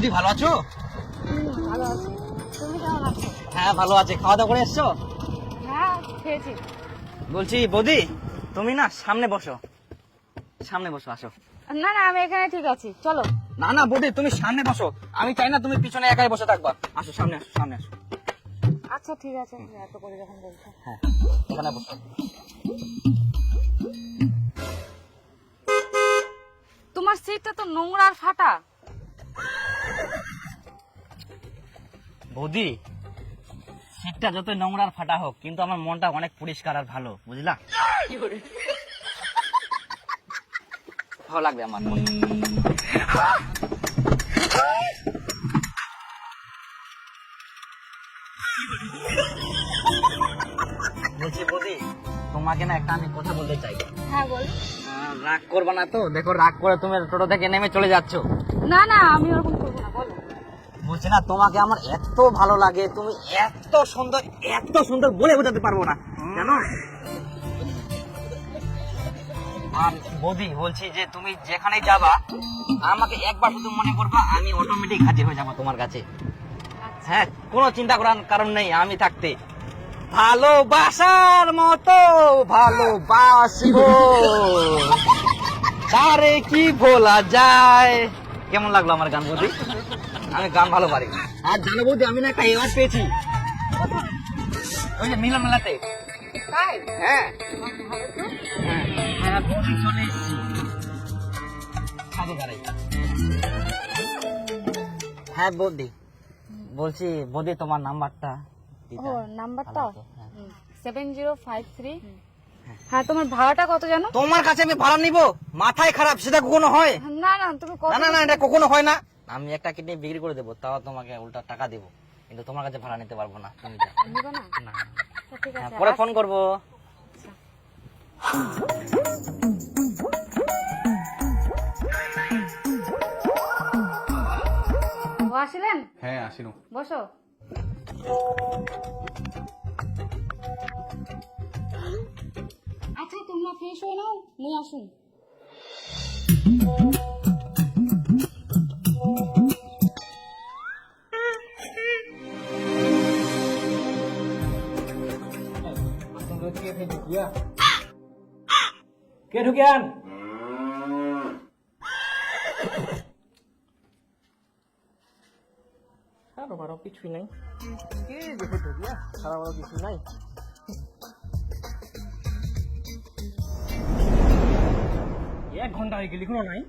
বৌদি ভালো আছো? ভালো আছি। তুমি কেমন আছো? হ্যাঁ ভালো আছে। খাওয়া দাওয়া করে এসছো? হ্যাঁ খেয়েছি। বলছি বৌদি তুমি না সামনে বসো, সামনে বসো, আসো। না না আমি এখানে ঠিক আছি, চলো। না না বৌদি তুমি সামনে বসো, আমি চাই না তুমি পিছনে একাই বসে থাকবা। আসো সামনে, আসো সামনে আসো। আচ্ছা ঠিক আছে, এত করে যখন বলছো। হ্যাঁ এখানে বসো। তোমার সিটটা তো নোংরা আর ফাটা। বৌদি সিটটা যত নোংরার ফাটা হোক, কিন্তু আমার মনটা অনেক পরিষ্কার আর ভালো, বুঝলা? ভালো লাগবে আমার। বলছি বৌদি তোমাকে না একটা আমি কথা বলতে চাই। হ্যাঁ বল। রাগ করবা না তো? দেখো রাগ করে তুমি টোটো থেকে নেমে চলে যাচ্ছ। না না আমি ওরকম করবো না, বলো। বলছি না তোমাকে আমার এত ভালো লাগে, তুমি এত সুন্দর, এত সুন্দর বলে বোঝাতে পারবো না, জানো? আর বৌদি বলছি যে তুমি যেখানে যাবা আমাকে একবার শুধু মনে করবা, আমি অটোমেটিক হাজির হয়ে যাবো তোমার কাছে। হ্যাঁ কোনো চিন্তা করার কারণ নেই আমি থাকতে। ভালোবাসার মতো ভালোবাসবো, তারে কি ভোলা যায়। কেমন লাগলো আমার গান বৌদি? আমি গান ভালো পারি। আর জানো বৌদি আমি না একটা অ্যাওয়ার্ড পেয়েছি ওই যে মিলন মেলাতে। তাই? হ্যাঁ হ্যাঁ হ্যাঁ বৌদি চলে এসেছি। হ্যাঁ বৌদি বলছি বৌদি তোমার নাম্বারটা ও নাম্বারটা ভালো হতো, হ্যাঁ। 7053। হ্যাঁ তোমার ভাড়াটা কত জানো? তোমার কাছে আমি ভাড়া নিব? মাথায় খারাপ, সেটা কখনো হয়? না না তুমি কত? না না না এটা কখনো হয় না। আমি একটা কিডনি বিক্রি করে দেবো, তাও তোমাকে উল্টা টাকা দেবো, কিন্তু তোমার কাছে ভাড়া নিতে পারবো না। তুমি যাও। নিবা না? না আচ্ছা, ঠিক হ্যাঁ, আছে। পরে ফোন করবো। ও আসলেন? হ্যাঁ আসিনু। বসো। আচ্ছা তোমরা ফ্রেশ হয়ে নাও, নিয়ে আসুন। কে ঢুকিয়ান? কিছুই নাই, কে দেখে ঢুকিয়া সারা বড় কিছু নাই। এক ঘন্টা হয়ে গেলি কোনো নাই।